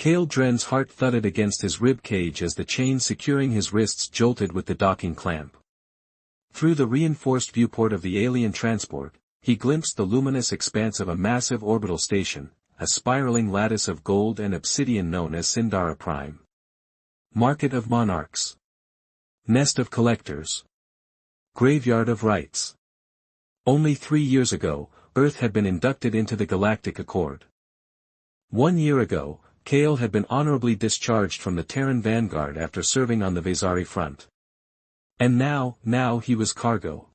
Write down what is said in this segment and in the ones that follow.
Kale Dren's heart thudded against his rib cage as the chain securing his wrists jolted with the docking clamp. Through the reinforced viewport of the alien transport, he glimpsed the luminous expanse of a massive orbital station, a spiraling lattice of gold and obsidian known as Sindara Prime. Market of monarchs. Nest of collectors. Graveyard of rights. Only 3 years ago, Earth had been inducted into the Galactic Accord. 1 year ago, Kale had been honorably discharged from the Terran Vanguard after serving on the Vezari front. And now he was cargo.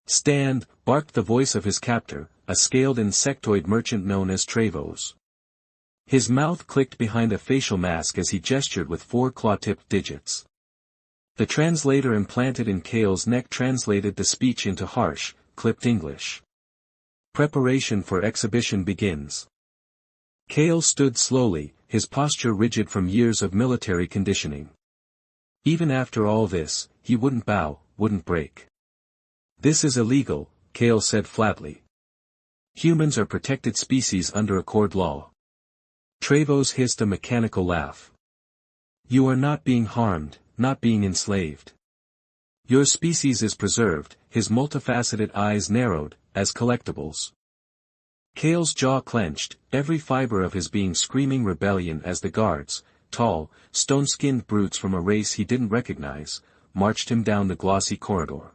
Stand, barked the voice of his captor, a scaled insectoid merchant known as Trevos. His mouth clicked behind a facial mask as he gestured with 4 claw-tipped digits. The translator implanted in Kale's neck translated the speech into harsh, clipped English. Preparation for exhibition begins. Kale stood slowly, his posture rigid from years of military conditioning. Even after all this, he wouldn't bow, wouldn't break. This is illegal, Kale said flatly. Humans are protected species under Accord law. Trevos hissed a mechanical laugh. You are not being harmed, not being enslaved. Your species is preserved, his multifaceted eyes narrowed, as collectibles. Kale's jaw clenched, every fiber of his being screaming rebellion as the guards, tall, stone-skinned brutes from a race he didn't recognize, marched him down the glossy corridor.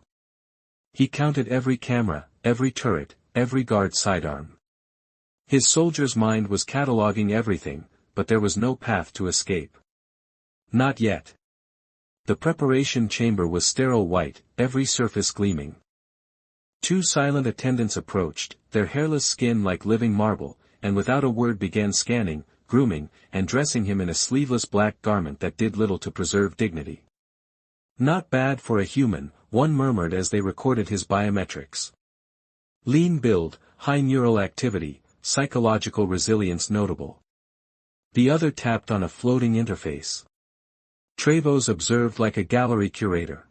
He counted every camera, every turret, every guard sidearm. His soldier's mind was cataloging everything, but there was no path to escape. Not yet. The preparation chamber was sterile white, every surface gleaming. 2 silent attendants approached, their hairless skin like living marble, and without a word began scanning, grooming, and dressing him in a sleeveless black garment that did little to preserve dignity. Not bad for a human, one murmured as they recorded his biometrics. Lean build, high neural activity, psychological resilience notable. The other tapped on a floating interface. Trevos observed like a gallery curator.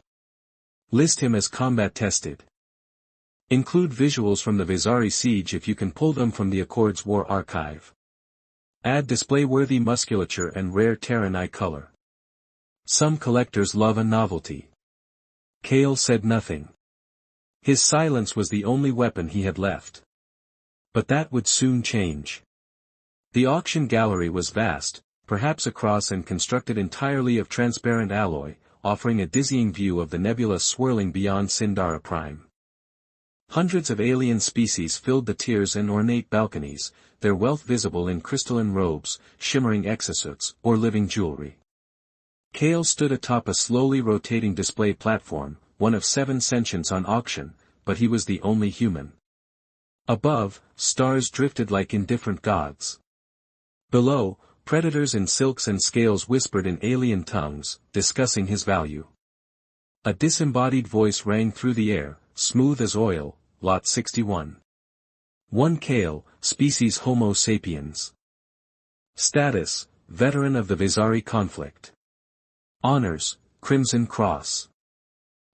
List him as combat tested. Include visuals from the Vezari siege if you can pull them from the Accord's war archive. Add display-worthy musculature and rare Terran eye color. Some collectors love a novelty. Kale said nothing. His silence was the only weapon he had left. But that would soon change. The auction gallery was vast, perhaps across and constructed entirely of transparent alloy, offering a dizzying view of the nebula swirling beyond Sindara Prime. Hundreds of alien species filled the tiers and ornate balconies, their wealth visible in crystalline robes, shimmering exosuits, or living jewelry. Kale stood atop a slowly rotating display platform, one of 7 sentients on auction, but he was the only human. Above, stars drifted like indifferent gods. Below, predators in silks and scales whispered in alien tongues, discussing his value. A disembodied voice rang through the air, smooth as oil, Lot 61. 1 Kale, species Homo sapiens. Status, veteran of the Vezari conflict. Honors, Crimson Cross.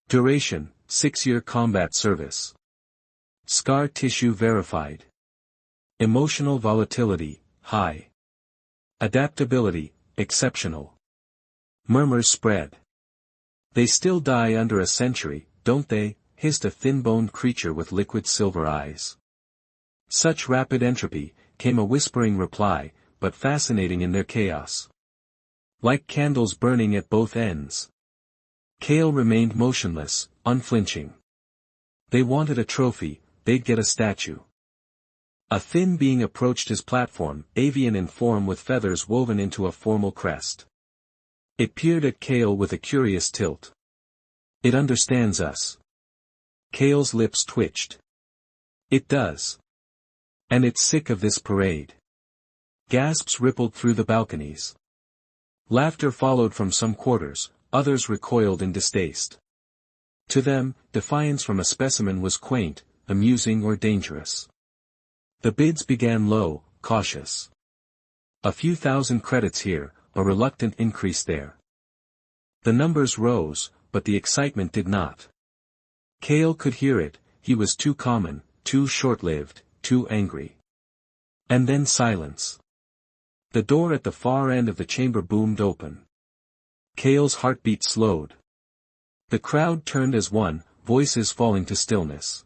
Duration, 6-year combat service. Scar tissue verified. Emotional volatility, high. Adaptability, exceptional. Murmurs spread. They still die under a century, don't they? Hissed a thin-boned creature with liquid silver eyes. Such rapid entropy, came a whispering reply, but fascinating in their chaos. Like candles burning at both ends. Kale remained motionless, unflinching. They wanted a trophy, they'd get a statue. A thin being approached his platform, avian in form with feathers woven into a formal crest. It peered at Kale with a curious tilt. It understands us. Kale's lips twitched. It does. And it's sick of this parade. Gasps rippled through the balconies. Laughter followed from some quarters, others recoiled in distaste. To them, defiance from a specimen was quaint, amusing or dangerous. The bids began low, cautious. A few thousand credits here, a reluctant increase there. The numbers rose, but the excitement did not. Kale could hear it, he was too common, too short-lived, too angry. And then silence. The door at the far end of the chamber boomed open. Kale's heartbeat slowed. The crowd turned as one, voices falling to stillness.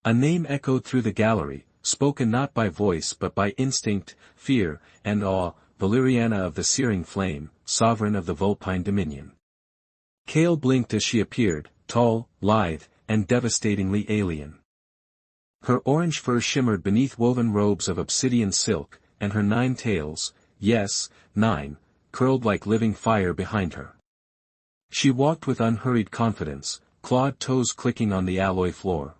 A name echoed through the gallery, spoken not by voice but by instinct, fear, and awe, Valeriana of the searing flame, sovereign of the Vulpine dominion. Kale blinked as she appeared, tall, lithe, and devastatingly alien. Her orange fur shimmered beneath woven robes of obsidian silk, and her 9 tails, yes, 9, curled like living fire behind her. She walked with unhurried confidence, clawed toes clicking on the alloy floor.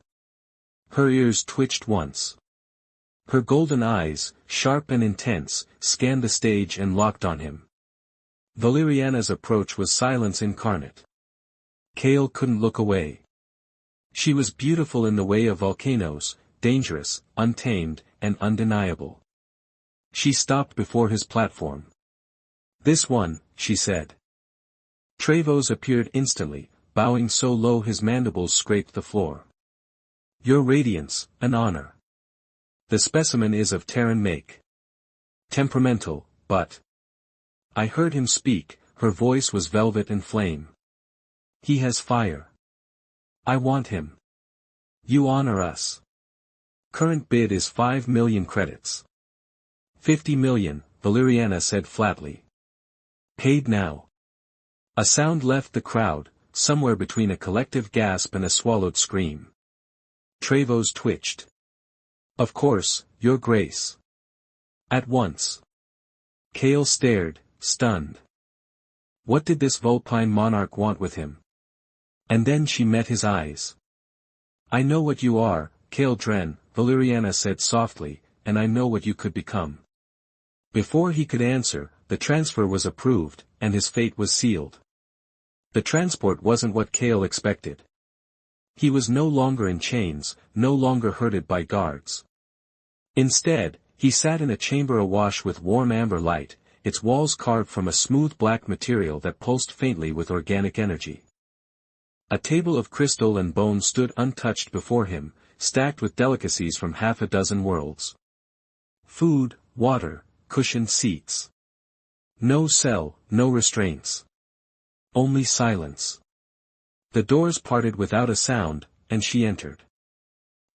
Her ears twitched once. Her golden eyes, sharp and intense, scanned the stage and locked on him. Valeriana's approach was silence incarnate. Kale couldn't look away. She was beautiful in the way of volcanoes, dangerous, untamed, and undeniable. She stopped before his platform. "This one," she said. Trevos appeared instantly, bowing so low his mandibles scraped the floor. "Your Radiance, an honor. The specimen is of Terran make. Temperamental, but—" I heard him speak, her voice was velvet and flame. "He has fire. I want him. You honor us. Current bid is 5 million credits." 50 million, Valeriana said flatly. "Paid now." A sound left the crowd, somewhere between a collective gasp and a swallowed scream. Trevos twitched. "Of course, Your Grace." "At once." Kale stared, stunned. What did this Vulpine monarch want with him? And then she met his eyes. "I know what you are, Kale Dren," Valeriana said softly, "and I know what you could become." Before he could answer, the transfer was approved, and his fate was sealed. The transport wasn't what Kale expected. He was no longer in chains, no longer herded by guards. Instead, he sat in a chamber awash with warm amber light, its walls carved from a smooth black material that pulsed faintly with organic energy. A table of crystal and bone stood untouched before him, stacked with delicacies from half a dozen worlds. Food, water, cushioned seats. No cell, no restraints. Only silence. The doors parted without a sound, and she entered.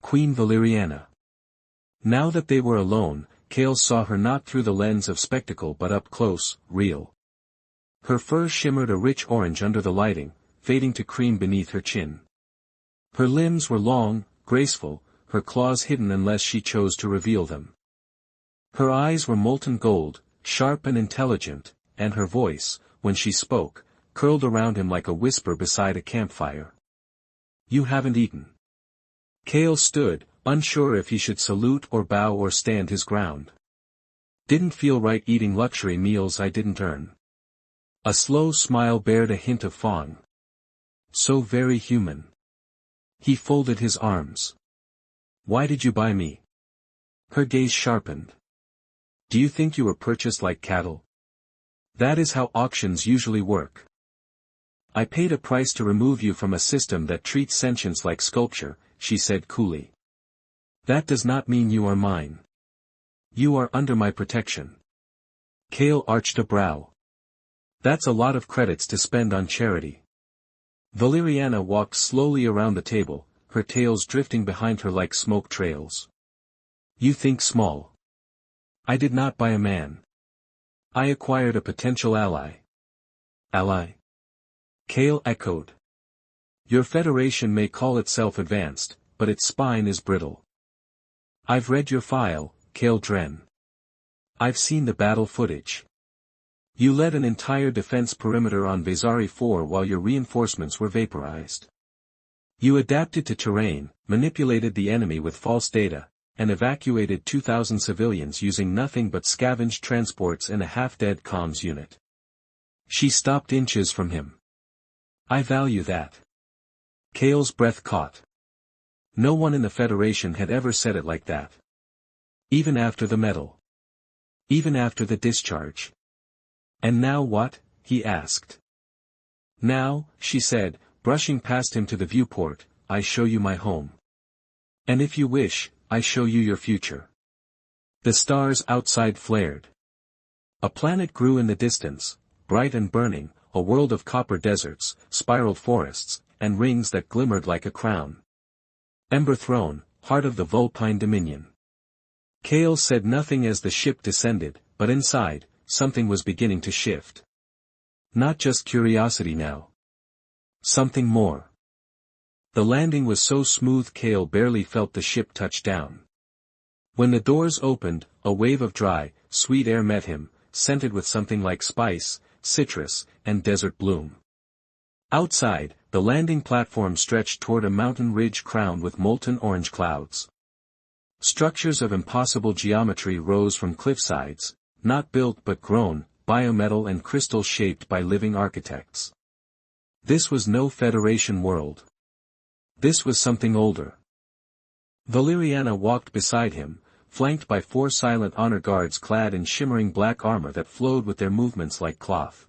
Queen Valeriana. Now that they were alone, Kale saw her not through the lens of spectacle but up close, real. Her fur shimmered a rich orange under the lighting, fading to cream beneath her chin. Her limbs were long, graceful, her claws hidden unless she chose to reveal them. Her eyes were molten gold, sharp and intelligent, and her voice, when she spoke, curled around him like a whisper beside a campfire. "You haven't eaten." Kale stood, unsure if he should salute or bow or stand his ground. "Didn't feel right eating luxury meals I didn't earn." A slow smile bared a hint of fawn. So very human. He folded his arms. "Why did you buy me?" Her gaze sharpened. "Do you think you were purchased like cattle? That is how auctions usually work. I paid a price to remove you from a system that treats sentience like sculpture," she said coolly. "That does not mean you are mine. You are under my protection." Kale arched a brow. "That's a lot of credits to spend on charity." Valeriana walked slowly around the table, her tails drifting behind her like smoke trails. "You think small. I did not buy a man. I acquired a potential ally." "Ally?" Kale echoed. "Your federation may call itself advanced, but its spine is brittle. I've read your file, Kale Dren. I've seen the battle footage. You led an entire defense perimeter on Vezari 4 while your reinforcements were vaporized. You adapted to terrain, manipulated the enemy with false data, and evacuated 2,000 civilians using nothing but scavenged transports and a half-dead comms unit." She stopped inches from him. "I value that." Kale's breath caught. No one in the Federation had ever said it like that. Even after the medal. Even after the discharge. "And now what?" he asked. "Now," she said, brushing past him to the viewport, "I show you my home. And if you wish, I show you your future." The stars outside flared. A planet grew in the distance, bright and burning, a world of copper deserts, spiral forests, and rings that glimmered like a crown. Ember Throne, heart of the Vulpine Dominion. Kale said nothing as the ship descended, but inside, something was beginning to shift. Not just curiosity now. Something more. The landing was so smooth Kale barely felt the ship touch down. When the doors opened, a wave of dry, sweet air met him, scented with something like spice, citrus, and desert bloom. Outside, the landing platform stretched toward a mountain ridge crowned with molten orange clouds. Structures of impossible geometry rose from cliffsides, not built but grown, biometal and crystal shaped by living architects. This was no Federation world. This was something older. Valeriana walked beside him, flanked by 4 silent honor guards clad in shimmering black armor that flowed with their movements like cloth.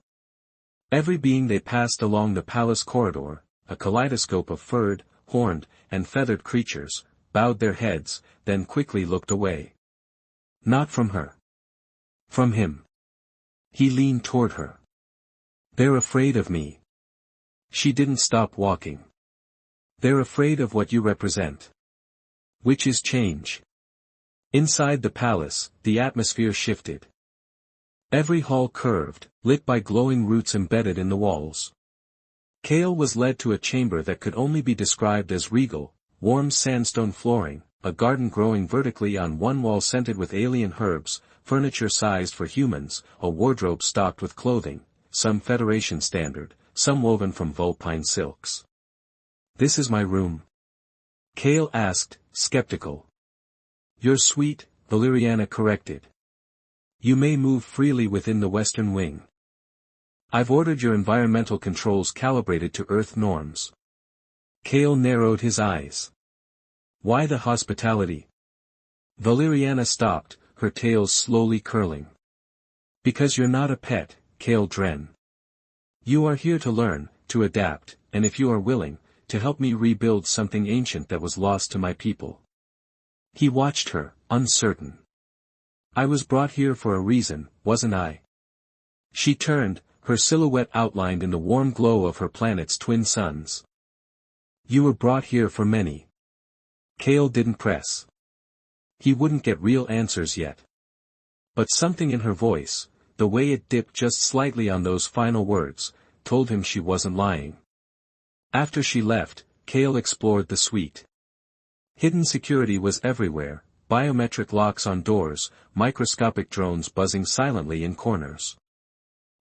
Every being they passed along the palace corridor, a kaleidoscope of furred, horned, and feathered creatures, bowed their heads, then quickly looked away. Not from her. From him. He leaned toward her. They're afraid of me. She didn't stop walking. They're afraid of what you represent. Which is change. Inside the palace, the atmosphere shifted. Every hall curved, lit by glowing roots embedded in the walls. Kale was led to a chamber that could only be described as regal, warm sandstone flooring, a garden growing vertically on one wall scented with alien herbs, furniture sized for humans, a wardrobe stocked with clothing, some Federation standard, some woven from vulpine silks. This is my room? Kale asked, skeptical. You're sweet, Valeriana corrected. You may move freely within the western wing. I've ordered your environmental controls calibrated to Earth norms. Kale narrowed his eyes. Why the hospitality? Valeriana stopped, her tails slowly curling. Because you're not a pet, Kale Dren. You are here to learn, to adapt, and if you are willing, to help me rebuild something ancient that was lost to my people. He watched her, uncertain. I was brought here for a reason, wasn't I? She turned, her silhouette outlined in the warm glow of her planet's twin suns. You were brought here for many. Kale didn't press. He wouldn't get real answers yet. But something in her voice, the way it dipped just slightly on those final words, told him she wasn't lying. After she left, Kale explored the suite. Hidden security was everywhere, biometric locks on doors, microscopic drones buzzing silently in corners.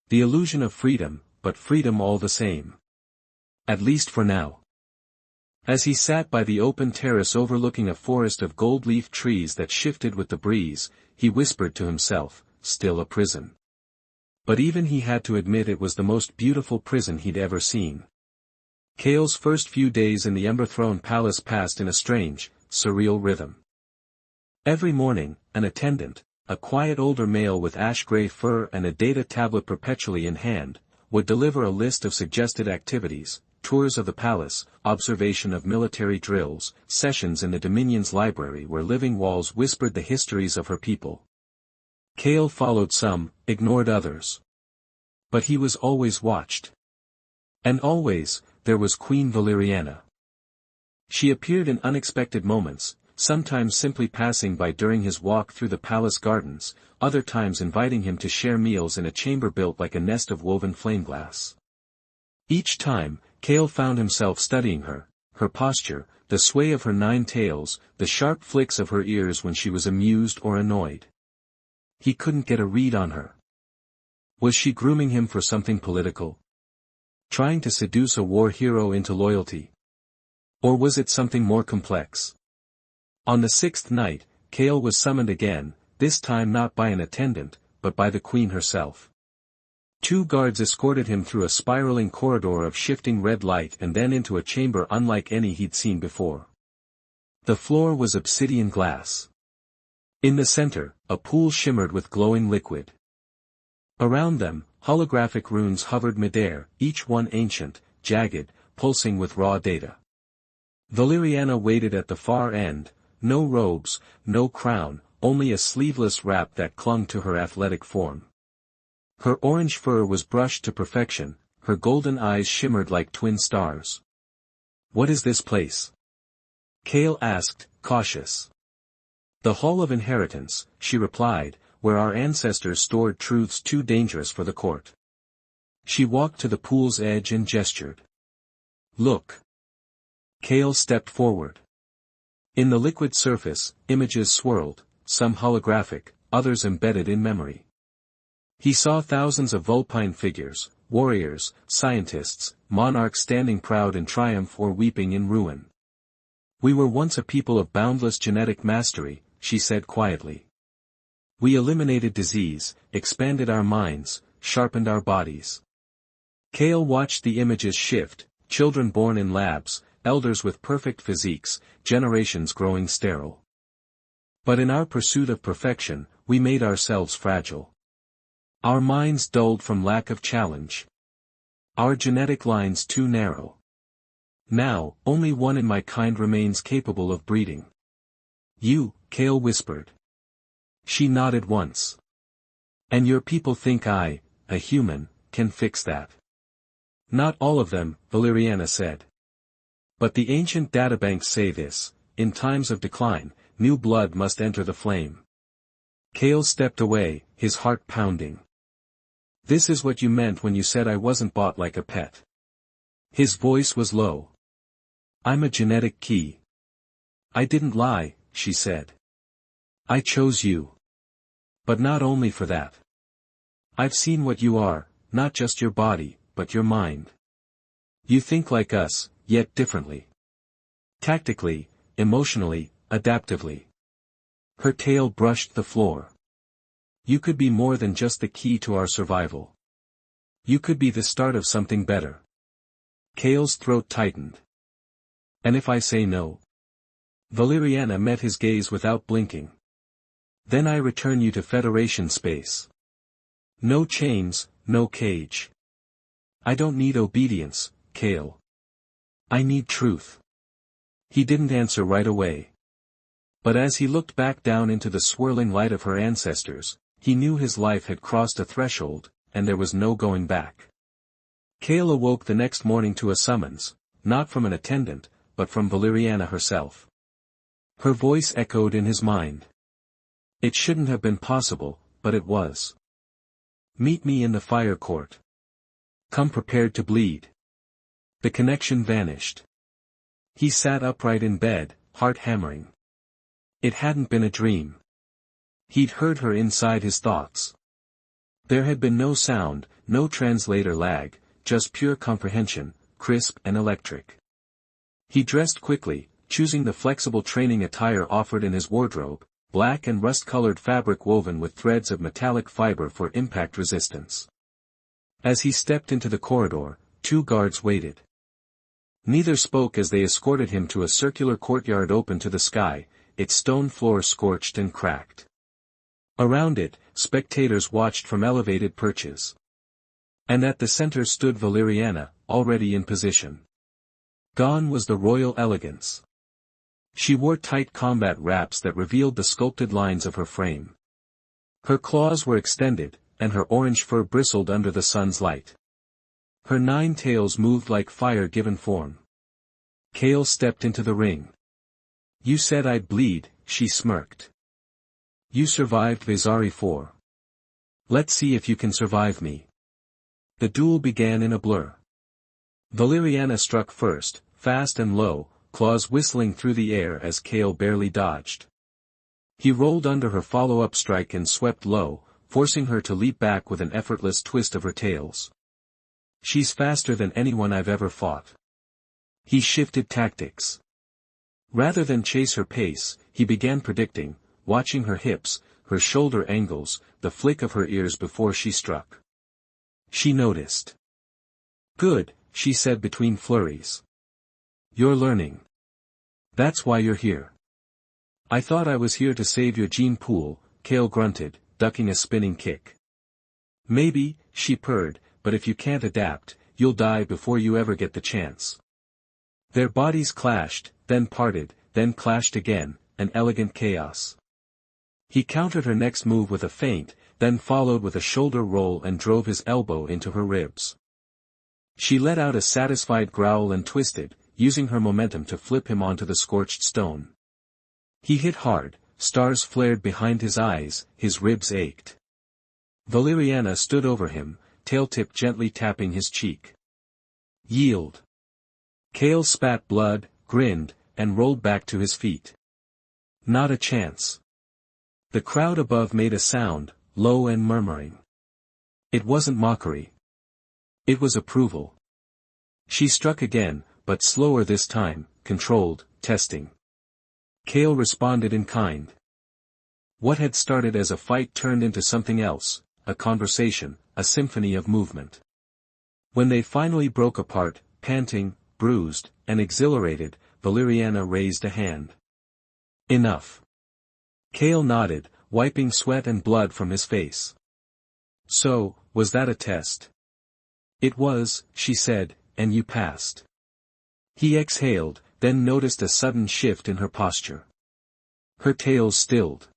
The illusion of freedom, but freedom all the same. At least for now. As he sat by the open terrace overlooking a forest of gold-leaf trees that shifted with the breeze, he whispered to himself, still a prison. But even he had to admit it was the most beautiful prison he'd ever seen. Kale's first few days in the Ember Throne Palace passed in a strange, surreal rhythm. Every morning, an attendant, a quiet older male with ash-gray fur and a data tablet perpetually in hand, would deliver a list of suggested activities, tours of the palace, observation of military drills, sessions in the Dominion's library where living walls whispered the histories of her people. Kale followed some, ignored others. But he was always watched. And always, there was Queen Valeriana. She appeared in unexpected moments, sometimes simply passing by during his walk through the palace gardens, other times inviting him to share meals in a chamber built like a nest of woven flame glass. Each time, Kale found himself studying her, her posture, the sway of her 9 tails, the sharp flicks of her ears when she was amused or annoyed. He couldn't get a read on her. Was she grooming him for something political? Trying to seduce a war hero into loyalty? Or was it something more complex? On the 6th night, Kale was summoned again, this time not by an attendant, but by the Queen herself. 2 guards escorted him through a spiraling corridor of shifting red light and then into a chamber unlike any he'd seen before. The floor was obsidian glass. In the center, a pool shimmered with glowing liquid. Around them, holographic runes hovered midair, each one ancient, jagged, pulsing with raw data. Valeriana waited at the far end, no robes, no crown, only a sleeveless wrap that clung to her athletic form. Her orange fur was brushed to perfection, her golden eyes shimmered like twin stars. "What is this place?" Kale asked, cautious. "The Hall of Inheritance," she replied, "where our ancestors stored truths too dangerous for the court." She walked to the pool's edge and gestured. "Look." Kale stepped forward. In the liquid surface, images swirled, some holographic, others embedded in memory. He saw thousands of Vulpine figures, warriors, scientists, monarchs standing proud in triumph or weeping in ruin. "We were once a people of boundless genetic mastery," she said quietly. "We eliminated disease, expanded our minds, sharpened our bodies." Kale watched the images shift, children born in labs, elders with perfect physiques, generations growing sterile. "But in our pursuit of perfection, we made ourselves fragile. Our minds dulled from lack of challenge. Our genetic lines too narrow. Now, only one in my kind remains capable of breeding." "You," Kale whispered. She nodded once. "And your people think I, a human, can fix that?" "Not all of them," Valeriana said. "But the ancient databanks say this: in times of decline, new blood must enter the flame." Kale stepped away, his heart pounding. "This is what you meant when you said I wasn't bought like a pet." His voice was low. "I'm a genetic key." "I didn't lie," she said. "I chose you. But not only for that. I've seen what you are, not just your body, but your mind. You think like us, yet differently. Tactically, emotionally, adaptively." Her tail brushed the floor. "You could be more than just the key to our survival. You could be the start of something better." Kale's throat tightened. "And if I say no?" Valeriana met his gaze without blinking. "Then I return you to Federation space. No chains, no cage. I don't need obedience, Kale. I need truth." He didn't answer right away. But as he looked back down into the swirling light of her ancestors, he knew his life had crossed a threshold, and there was no going back. Kale awoke the next morning to a summons, not from an attendant, but from Valeriana herself. Her voice echoed in his mind. It shouldn't have been possible, but it was. "Meet me in the fire court. Come prepared to bleed." The connection vanished. He sat upright in bed, heart hammering. It hadn't been a dream. He'd heard her inside his thoughts. There had been no sound, no translator lag, just pure comprehension, crisp and electric. He dressed quickly, choosing the flexible training attire offered in his wardrobe, black and rust-colored fabric woven with threads of metallic fiber for impact resistance. As he stepped into the corridor, 2 guards waited. Neither spoke as they escorted him to a circular courtyard open to the sky, its stone floor scorched and cracked. Around it, spectators watched from elevated perches. And at the center stood Valeriana, already in position. Gone was the royal elegance. She wore tight combat wraps that revealed the sculpted lines of her frame. Her claws were extended, and her orange fur bristled under the sun's light. Her 9 tails moved like fire given form. Kale stepped into the ring. "You said I'd bleed," she smirked. "You survived Visari 4. Let's see if you can survive me." The duel began in a blur. Valeriana struck first, fast and low, claws whistling through the air as Kale barely dodged. He rolled under her follow-up strike and swept low, forcing her to leap back with an effortless twist of her tails. "She's faster than anyone I've ever fought." He shifted tactics. Rather than chase her pace, he began predicting, watching her hips, her shoulder angles, the flick of her ears before she struck. She noticed. "Good," she said between flurries. "You're learning. That's why you're here." "I thought I was here to save your gene pool," Kale grunted, ducking a spinning kick. "Maybe," she purred, "but if you can't adapt, you'll die before you ever get the chance." Their bodies clashed, then parted, then clashed again, an elegant chaos. He countered her next move with a feint, then followed with a shoulder roll and drove his elbow into her ribs. She let out a satisfied growl and twisted, using her momentum to flip him onto the scorched stone. He hit hard, stars flared behind his eyes, his ribs ached. Valeriana stood over him, tail-tip gently tapping his cheek. Yield. Kale spat blood, grinned, and rolled back to his feet. Not a chance. The crowd above made a sound, low and murmuring. It wasn't mockery. It was approval. She struck again, but slower this time, controlled, testing. Kale responded in kind. What had started as a fight turned into something else, a conversation, a symphony of movement. When they finally broke apart, panting, bruised, and exhilarated, Valeriana raised a hand. Enough. Kale nodded, wiping sweat and blood from his face. So, was that a test? It was, she said, and you passed. He exhaled, then noticed a sudden shift in her posture. Her tail stilled.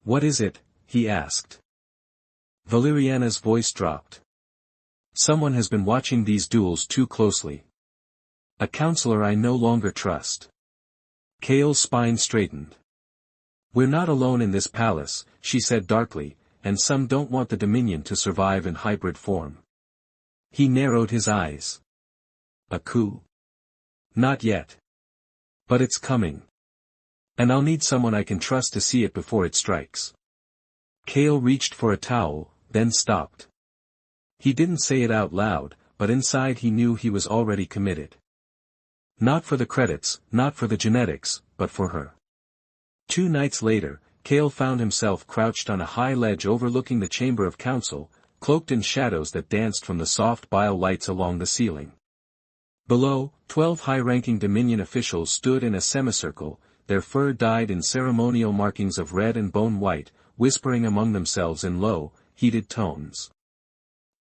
What is it? He asked. Valeriana's voice dropped. Someone has been watching these duels too closely. A counselor I no longer trust. Kale's spine straightened. We're not alone in this palace, she said darkly, and some don't want the Dominion to survive in hybrid form. He narrowed his eyes. A coup? Not yet. But it's coming. And I'll need someone I can trust to see it before it strikes. Kale reached for a towel, then stopped. He didn't say it out loud, but inside he knew he was already committed. Not for the credits, not for the genetics, but for her. 2 nights later, Kale found himself crouched on a high ledge overlooking the Chamber of Council, cloaked in shadows that danced from the soft bile lights along the ceiling. Below, 12 high-ranking Dominion officials stood in a semicircle, their fur dyed in ceremonial markings of red and bone white, whispering among themselves in low, heated tones.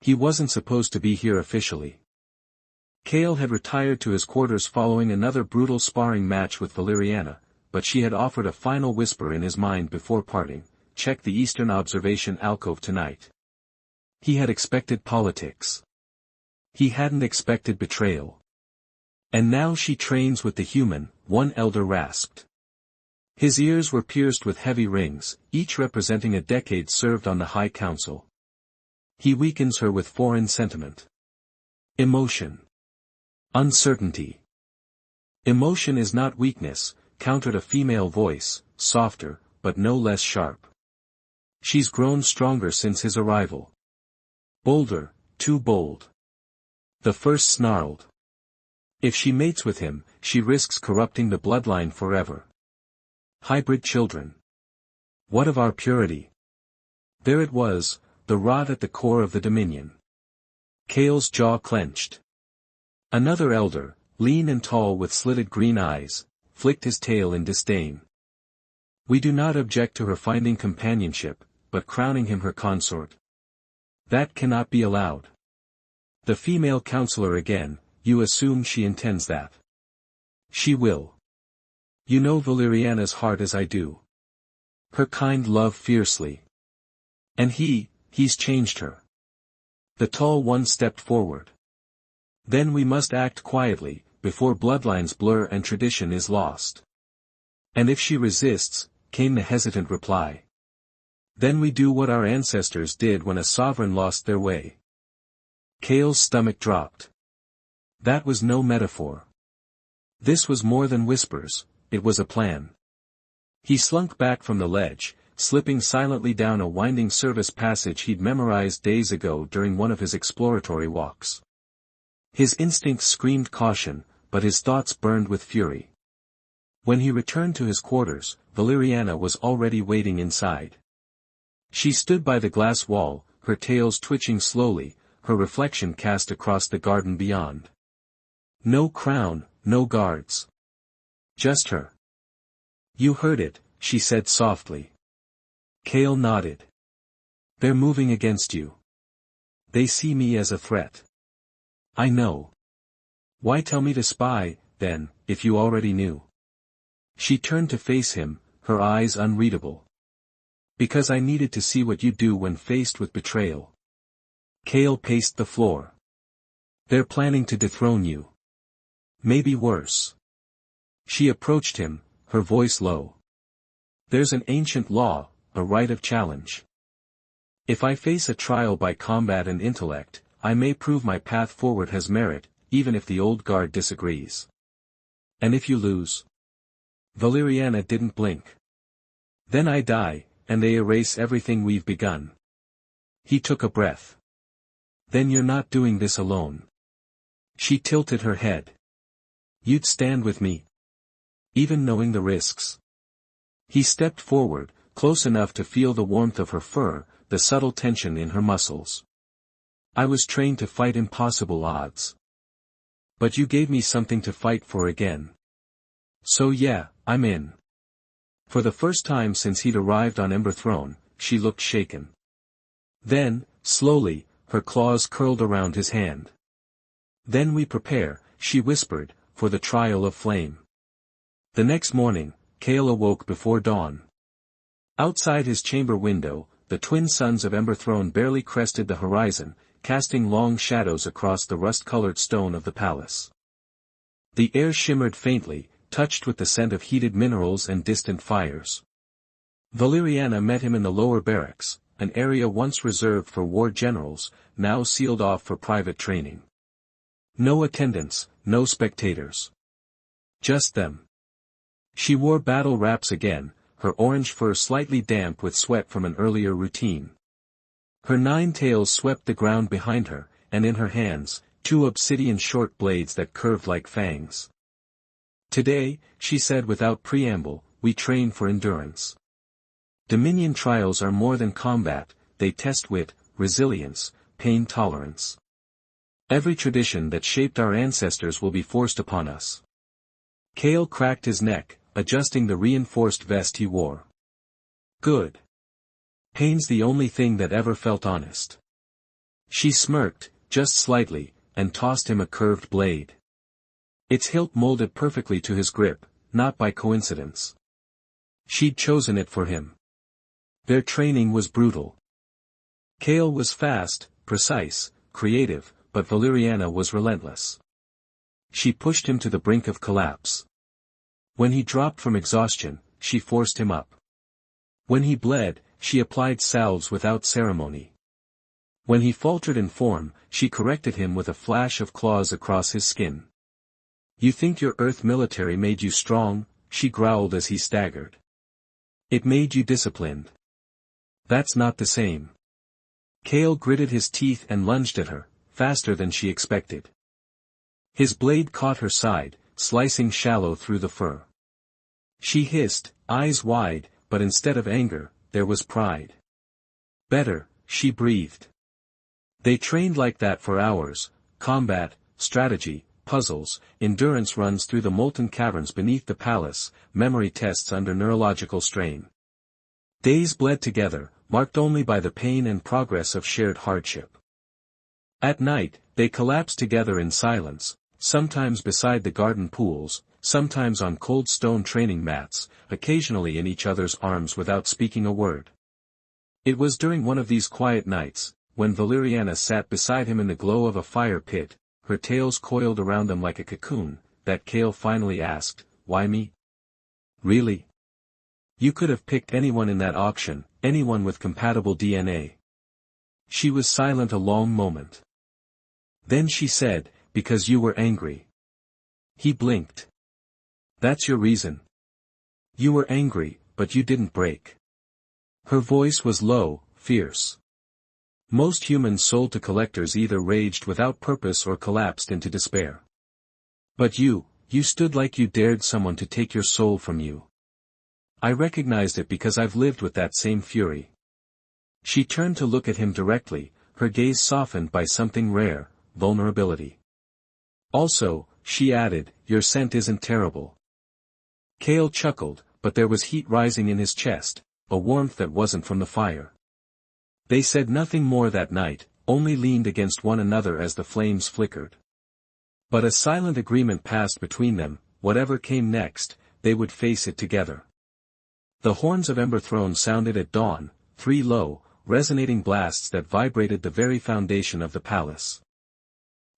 He wasn't supposed to be here officially. Kale had retired to his quarters following another brutal sparring match with Valeriana, but she had offered a final whisper in his mind before parting, check the Eastern Observation alcove tonight. He had expected politics. He hadn't expected betrayal. And now she trains with the human, one elder rasped. His ears were pierced with heavy rings, each representing a decade served on the High Council. He weakens her with foreign sentiment. Emotion. Uncertainty. Emotion is not weakness, countered a female voice, softer, but no less sharp. She's grown stronger since his arrival. Bolder, too bold. The first snarled. If she mates with him, she risks corrupting the bloodline forever. Hybrid children. What of our purity? There it was, the rot at the core of the Dominion. Kale's jaw clenched. Another elder, lean and tall with slitted green eyes, flicked his tail in disdain. We do not object to her finding companionship, but crowning him her consort. That cannot be allowed. The female counselor again, you assume she intends that. She will. You know Valeriana's heart as I do. Her kind love fiercely. And he's changed her. The tall one stepped forward. Then we must act quietly, before bloodlines blur and tradition is lost. And if she resists, came the hesitant reply. Then we do what our ancestors did when a sovereign lost their way. Kale's stomach dropped. That was no metaphor. This was more than whispers, it was a plan. He slunk back from the ledge, slipping silently down a winding service passage he'd memorized days ago during one of his exploratory walks. His instincts screamed caution, but his thoughts burned with fury. When he returned to his quarters, Valeriana was already waiting inside. She stood by the glass wall, her tails twitching slowly, her reflection cast across the garden beyond. No crown, no guards. Just her. You heard it, she said softly. Kale nodded. They're moving against you. They see me as a threat. I know. Why tell me to spy, then, if you already knew? She turned to face him, her eyes unreadable. Because I needed to see what you'd do when faced with betrayal. Kale paced the floor. They're planning to dethrone you. Maybe worse. She approached him, her voice low. There's an ancient law, a right of challenge. If I face a trial by combat and intellect, I may prove my path forward has merit, even if the old guard disagrees. And if you lose? Valeriana didn't blink. Then I die, and they erase everything we've begun. He took a breath. Then you're not doing this alone. She tilted her head. You'd stand with me. Even knowing the risks. He stepped forward, close enough to feel the warmth of her fur, the subtle tension in her muscles. I was trained to fight impossible odds. But you gave me something to fight for again. So yeah, I'm in. For the first time since he'd arrived on Ember Throne, she looked shaken. Then, slowly, her claws curled around his hand. Then we prepare, she whispered, for the trial of flame. The next morning, Kale awoke before dawn. Outside his chamber window, the twin suns of Ember Throne barely crested the horizon, casting long shadows across the rust-colored stone of the palace. The air shimmered faintly, touched with the scent of heated minerals and distant fires. Valeriana met him in the lower barracks, an area once reserved for war generals, now sealed off for private training. No attendants, no spectators. Just them. She wore battle wraps again, her orange fur slightly damp with sweat from an earlier routine. Her 9 tails swept the ground behind her, and in her hands, 2 obsidian short blades that curved like fangs. Today, she said without preamble, we train for endurance. Dominion trials are more than combat, they test wit, resilience, pain tolerance. Every tradition that shaped our ancestors will be forced upon us. Kale cracked his neck, adjusting the reinforced vest he wore. Good. Pain's the only thing that ever felt honest. She smirked, just slightly, and tossed him a curved blade. Its hilt molded perfectly to his grip, not by coincidence. She'd chosen it for him. Their training was brutal. Kale was fast, precise, creative, but Valeriana was relentless. She pushed him to the brink of collapse. When he dropped from exhaustion, she forced him up. When he bled, she applied salves without ceremony. When he faltered in form, she corrected him with a flash of claws across his skin. You think your Earth military made you strong, she growled as he staggered. It made you disciplined. That's not the same. Kale gritted his teeth and lunged at her, faster than she expected. His blade caught her side, slicing shallow through the fur. She hissed, eyes wide, but instead of anger, there was pride. Better, she breathed. They trained like that for hours, combat, strategy, puzzles, endurance runs through the molten caverns beneath the palace, memory tests under neurological strain. Days bled together, marked only by the pain and progress of shared hardship. At night, they collapsed together in silence, sometimes beside the garden pools, sometimes on cold stone training mats, occasionally in each other's arms without speaking a word. It was during one of these quiet nights, when Valeriana sat beside him in the glow of a fire pit, her tails coiled around them like a cocoon, that Kale finally asked, "Why me?" "Really? You could have picked anyone in that auction, anyone with compatible DNA." She was silent a long moment. Then she said, "Because you were angry." He blinked. "That's your reason? You were angry, but you didn't break." Her voice was low, fierce. Most humans sold to collectors either raged without purpose or collapsed into despair. But you stood like you dared someone to take your soul from you. I recognized it because I've lived with that same fury. She turned to look at him directly, her gaze softened by something rare, vulnerability. Also, she added, your scent isn't terrible. Kale chuckled, but there was heat rising in his chest, a warmth that wasn't from the fire. They said nothing more that night, only leaned against one another as the flames flickered. But a silent agreement passed between them, whatever came next, they would face it together. The horns of Ember Throne sounded at dawn, 3 low, resonating blasts that vibrated the very foundation of the palace.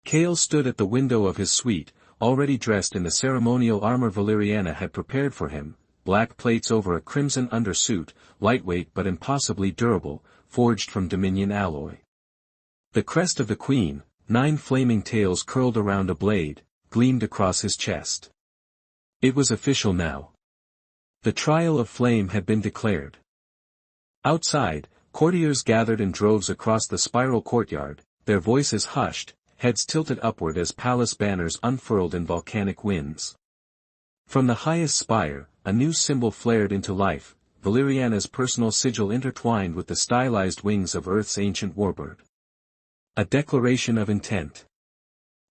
Kale stood at the window of his suite, already dressed in the ceremonial armor Valeriana had prepared for him, black plates over a crimson undersuit, lightweight but impossibly durable, forged from Dominion alloy. The crest of the Queen, 9 flaming tails curled around a blade, gleamed across his chest. It was official now. The trial of flame had been declared. Outside, courtiers gathered in droves across the spiral courtyard, their voices hushed, heads tilted upward as palace banners unfurled in volcanic winds. From the highest spire, a new symbol flared into life, Valeriana's personal sigil intertwined with the stylized wings of Earth's ancient warbird. A declaration of intent.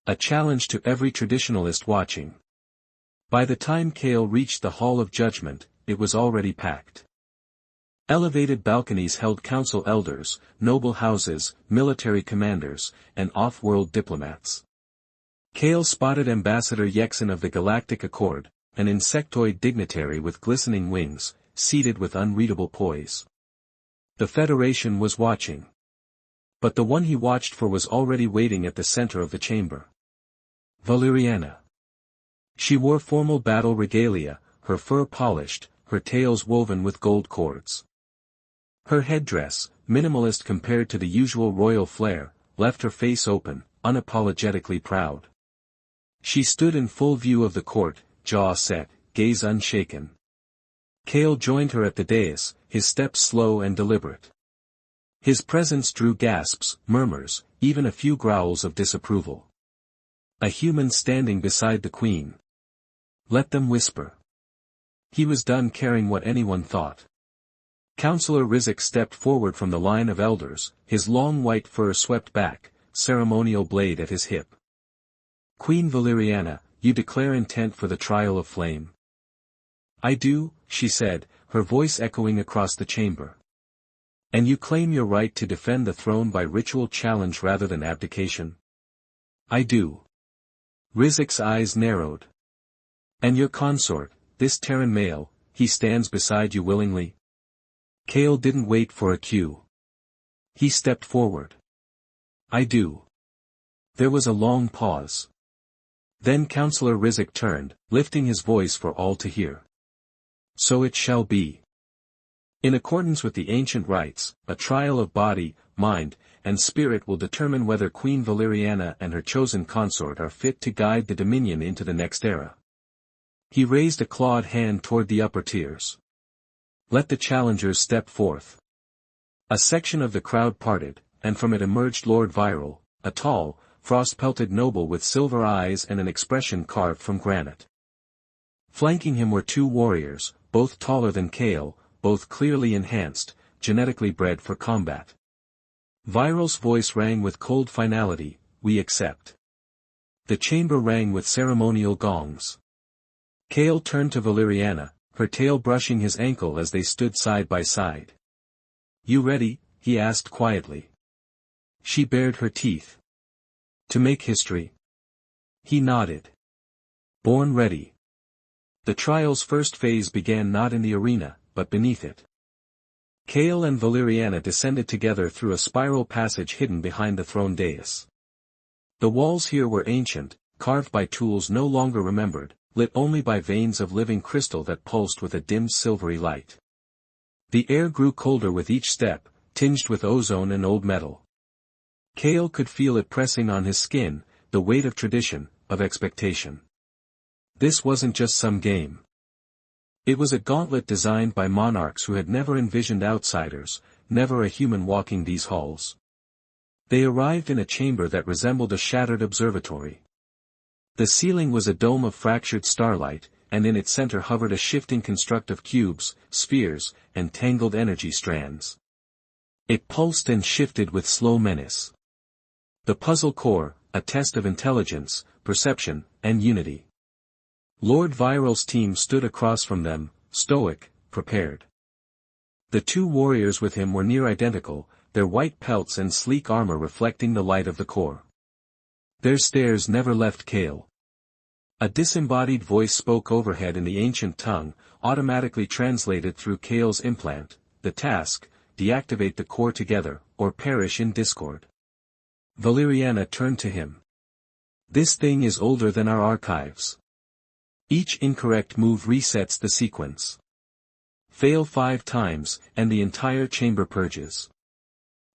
A challenge to every traditionalist watching. By the time Kale reached the Hall of Judgment, it was already packed. Elevated balconies held council elders, noble houses, military commanders, and off-world diplomats. Kale spotted Ambassador Yexon of the Galactic Accord, an insectoid dignitary with glistening wings, seated with unreadable poise. The Federation was watching. But the one he watched for was already waiting at the center of the chamber. Valeriana. She wore formal battle regalia, her fur polished, her tails woven with gold cords. Her headdress, minimalist compared to the usual royal flair, left her face open, unapologetically proud. She stood in full view of the court, jaw set, gaze unshaken. Kale joined her at the dais, his steps slow and deliberate. His presence drew gasps, murmurs, even a few growls of disapproval. A human standing beside the Queen. Let them whisper. He was done caring what anyone thought. Councillor Rizek stepped forward from the line of elders, his long white fur swept back, ceremonial blade at his hip. Queen Valeriana, you declare intent for the trial of flame. I do, she said, her voice echoing across the chamber. And you claim your right to defend the throne by ritual challenge rather than abdication? I do. Rizek's eyes narrowed. And your consort, this Terran male, he stands beside you willingly? Kale didn't wait for a cue. He stepped forward. I do. There was a long pause. Then Councillor Rizek turned, lifting his voice for all to hear. So it shall be. In accordance with the ancient rites, a trial of body, mind, and spirit will determine whether Queen Valeriana and her chosen consort are fit to guide the Dominion into the next era. He raised a clawed hand toward the upper tiers. Let the challengers step forth. A section of the crowd parted, and from it emerged Lord Viral, a tall, frost-pelted noble with silver eyes and an expression carved from granite. Flanking him were 2 warriors, both taller than Kale, both clearly enhanced, genetically bred for combat. Viral's voice rang with cold finality, we accept. The chamber rang with ceremonial gongs. Kale turned to Valeriana, her tail brushing his ankle as they stood side by side. You ready? He asked quietly. She bared her teeth. To make history? He nodded. Born ready. The trial's first phase began not in the arena, but beneath it. Kale and Valeriana descended together through a spiral passage hidden behind the throne dais. The walls here were ancient, carved by tools no longer remembered, lit only by veins of living crystal that pulsed with a dim silvery light. The air grew colder with each step, tinged with ozone and old metal. Kale could feel it pressing on his skin, the weight of tradition, of expectation. This wasn't just some game. It was a gauntlet designed by monarchs who had never envisioned outsiders, never a human walking these halls. They arrived in a chamber that resembled a shattered observatory. The ceiling was a dome of fractured starlight, and in its center hovered a shifting construct of cubes, spheres, and tangled energy strands. It pulsed and shifted with slow menace. The puzzle core, a test of intelligence, perception, and unity. Lord Viral's team stood across from them, stoic, prepared. The 2 warriors with him were near identical, their white pelts and sleek armor reflecting the light of the core. Their stares never left Kale. A disembodied voice spoke overhead in the ancient tongue, automatically translated through Kale's implant. The task: deactivate the core together, or perish in discord. Valeriana turned to him. This thing is older than our archives. Each incorrect move resets the sequence. Fail 5 times, and the entire chamber purges.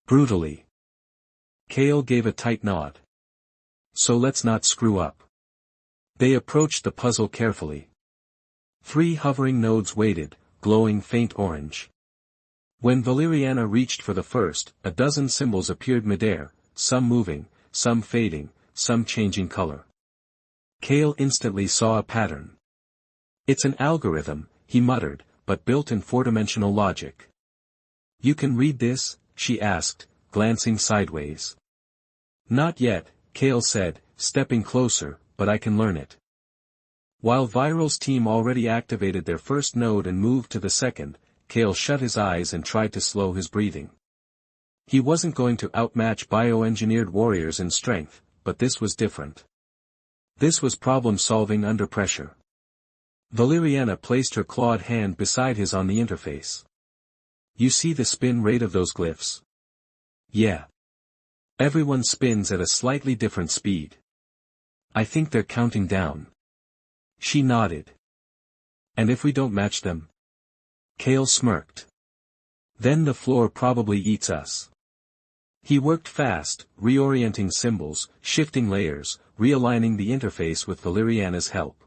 Brutally. Kale gave a tight nod. So let's not screw up. They approached the puzzle carefully. 3 hovering nodes waited, glowing faint orange. When Valeriana reached for the first, a dozen symbols appeared midair, some moving, some fading, some changing color. Kale instantly saw a pattern. It's an algorithm, he muttered, but built in 4-dimensional logic. You can read this? She asked, glancing sideways. Not yet, Kale said, stepping closer, but I can learn it. While Viral's team already activated their first node and moved to the second, Kale shut his eyes and tried to slow his breathing. He wasn't going to outmatch bioengineered warriors in strength, but this was different. This was problem-solving under pressure. Valeriana placed her clawed hand beside his on the interface. You see the spin rate of those glyphs? Yeah. Everyone spins at a slightly different speed. I think they're counting down. She nodded. And if we don't match them? Kale smirked. Then the floor probably eats us. He worked fast, reorienting symbols, shifting layers, realigning the interface with Valeriana's help.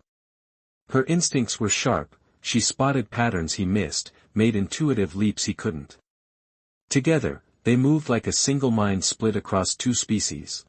Her instincts were sharp, she spotted patterns he missed, made intuitive leaps he couldn't. Together, they moved like a single mind split across 2 species.